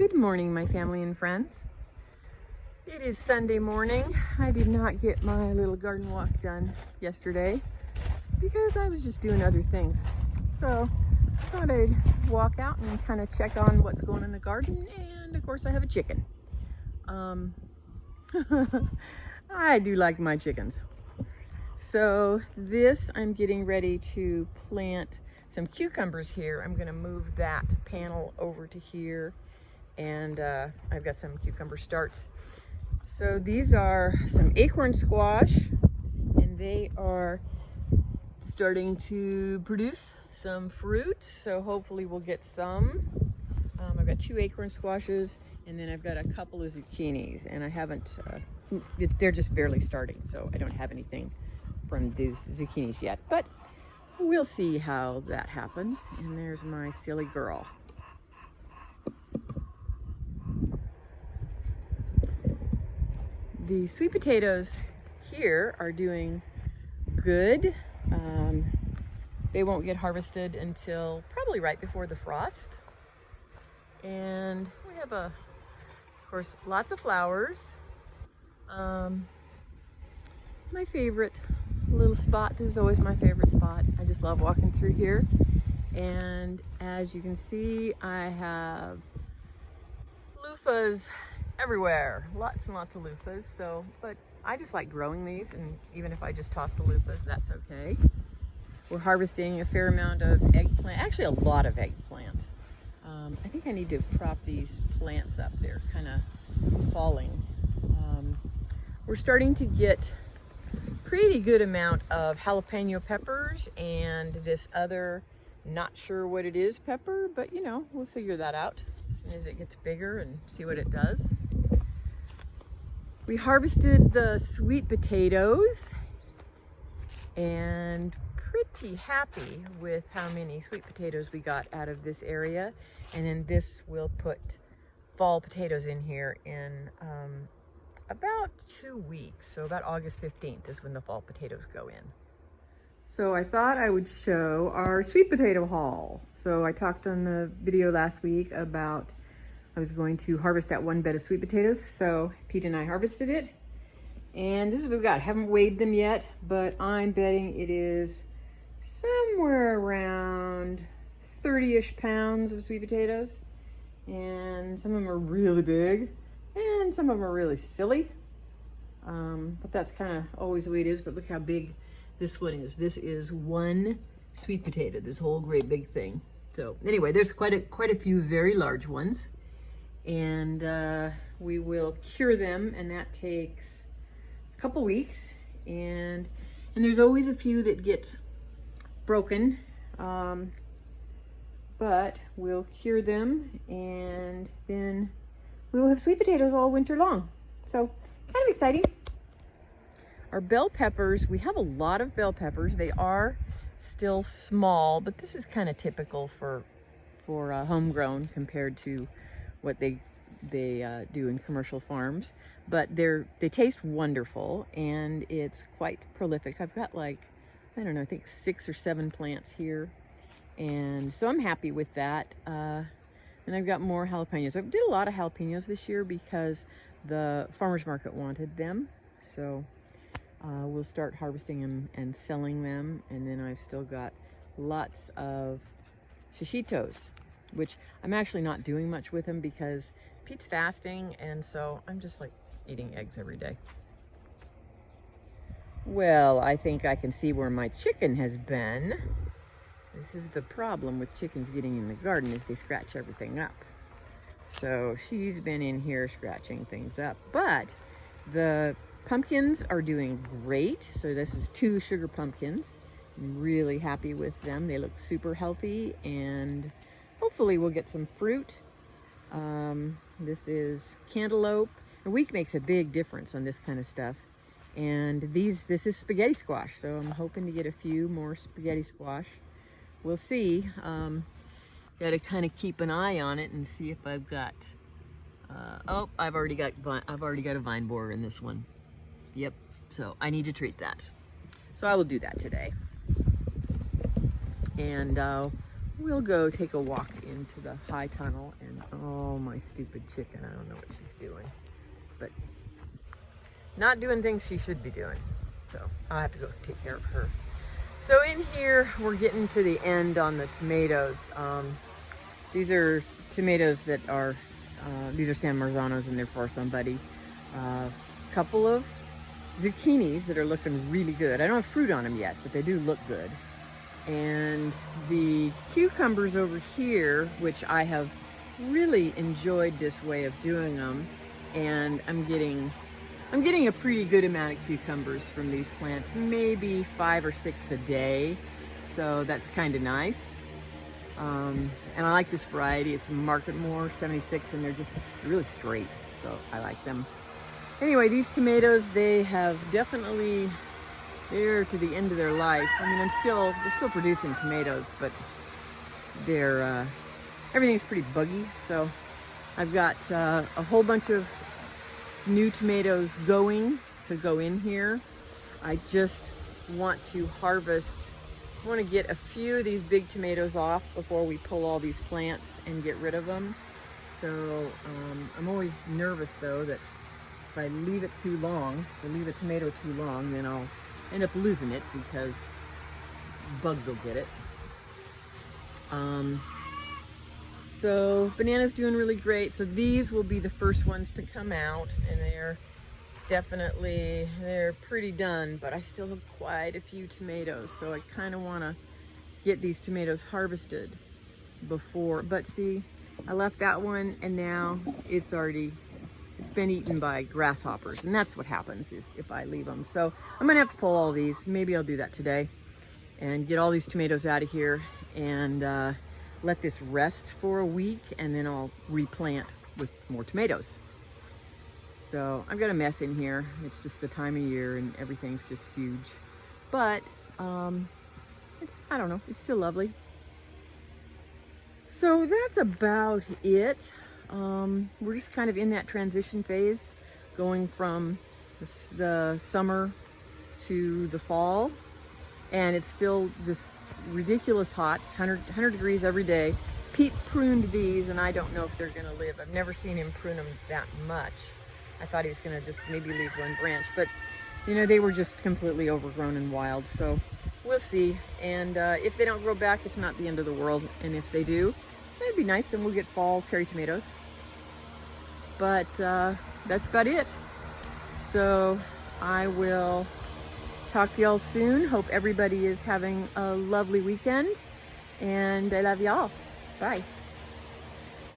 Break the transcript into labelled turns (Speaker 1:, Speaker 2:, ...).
Speaker 1: Good morning, my family and friends. It is Sunday morning. I did not get my little garden walk done yesterday because I was just doing other things. So I thought I'd walk out and kind of check on what's going on in the garden. And of course I have a chicken. I do like my chickens. So this, I'm getting ready to plant some cucumbers here. I'm gonna move that panel over to here, and I've got some cucumber starts. So these are some acorn squash, and they are starting to produce some fruit. So hopefully we'll get some. I've got 2 acorn squashes, and then I've got a couple of zucchinis, and I haven't, they're just barely starting, so I don't have anything from these zucchinis yet, but we'll see how that happens. And there's my silly girl. The sweet potatoes here are doing good. They won't get harvested until probably right before the frost. And we have, of course, lots of flowers. My favorite little spot, this is always my favorite spot. I just love walking through here. And as you can see, I have loofahs everywhere, lots and lots of loofahs. So, but I just like growing these, and even if I just toss the loofahs, that's okay. We're harvesting a fair amount of eggplant, actually a lot of eggplant. I think I need to prop these plants up. They're kind of falling. We're starting to get pretty good amount of jalapeno peppers and this other, not sure what it is, pepper, but you know, we'll figure that out as soon as it gets bigger and see what it does. We harvested the sweet potatoes and pretty happy with how many sweet potatoes we got out of this area. And then this will put fall potatoes in here in about 2 weeks. So about August 15th is when the fall potatoes go in. So I thought I would show our sweet potato haul. So I talked on the video last week about I was going to harvest that 1 bed of sweet potatoes. So Pete and I harvested it. And this is what we've got. I haven't weighed them yet, but I'm betting it is somewhere around 30-ish pounds of sweet potatoes. And some of them are really big, and some of them are really silly. But that's kind of always the way it is. But look how big this one is. This is 1 sweet potato, this whole great big thing. So anyway, there's quite a few very large ones. And we will cure them, and that takes a couple weeks. And there's always a few that get broken. But we'll cure them, and then we will have sweet potatoes all winter long. So kind of exciting. Our bell peppers, we have a lot of bell peppers. They are still small, but this is kind of typical for homegrown compared to what they do in commercial farms. But they taste wonderful, and it's quite prolific. I've got like, I don't know, I think 6 or 7 plants here. And so I'm happy with that. And I've got more jalapenos. I did a lot of jalapenos this year because the farmer's market wanted them. So we'll start harvesting them and selling them. And then I've still got lots of shishitos, which I'm actually not doing much with them because Pete's fasting. And so I'm just like eating eggs every day. Well, I think I can see where my chicken has been. This is the problem with chickens getting in the garden, is they scratch everything up. So she's been in here scratching things up. But the pumpkins are doing great. So this is 2 sugar pumpkins. I'm really happy with them. They look super healthy, and hopefully we'll get some fruit. This is cantaloupe. A week makes a big difference on this kind of stuff. And this is spaghetti squash. So I'm hoping to get a few more spaghetti squash. We'll see. Got to kind of keep an eye on it and see if I've got. Oh, I've already got a vine borer in this one. Yep. So I need to treat that. So I will do that today. And we'll go take a walk into the high tunnel. And oh, my stupid chicken, I don't know what she's doing, but she's not doing things she should be doing. So I'll have to go take care of her. So in here, we're getting to the end on the tomatoes. These are tomatoes that are, these are San Marzanos and they're for somebody. A couple of zucchinis that are looking really good. I don't have fruit on them yet, but they do look good. And the cucumbers over here, which I have really enjoyed this way of doing them, and I'm getting a pretty good amount of cucumbers from these plants, maybe 5 or 6 a day. So that's kind of nice. And I like this variety. It's Marketmore 76, and they're really straight. So I like them. Anyway, these tomatoes, they have definitely, they're to the end of their life. I mean, they're still producing tomatoes, but they're, everything's pretty buggy. So I've got a whole bunch of new tomatoes going to go in here. I just want to harvest, I want to get a few of these big tomatoes off before we pull all these plants and get rid of them. So I'm always nervous though that if I leave it too long, if I leave a tomato too long, then I'll end up losing it because bugs will get it. So banana's doing really great. So these will be the first ones to come out, and they're pretty done, but I still have quite a few tomatoes. So I kind of want to get these tomatoes harvested before, but see, I left that one and now it's been eaten by grasshoppers, and that's what happens is if I leave them. So I'm gonna have to pull all these. Maybe I'll do that today and get all these tomatoes out of here and let this rest for a week, and then I'll replant with more tomatoes. So I've got a mess in here. It's just the time of year and everything's just huge. But I don't know, it's still lovely. So that's about it. We're just kind of in that transition phase, going from the summer to the fall, and it's still just ridiculous hot, 100 degrees every day. Pete pruned these, and I don't know if they're gonna live. I've never seen him prune them that much. I thought he was gonna just maybe leave one branch, but you know, they were just completely overgrown and wild. So we'll see. And if they don't grow back, it's not the end of the world. And if they do, that'd be nice. Then we'll get fall cherry tomatoes. But that's about it. So I will talk to y'all soon. Hope everybody is having a lovely weekend. And I love y'all. Bye.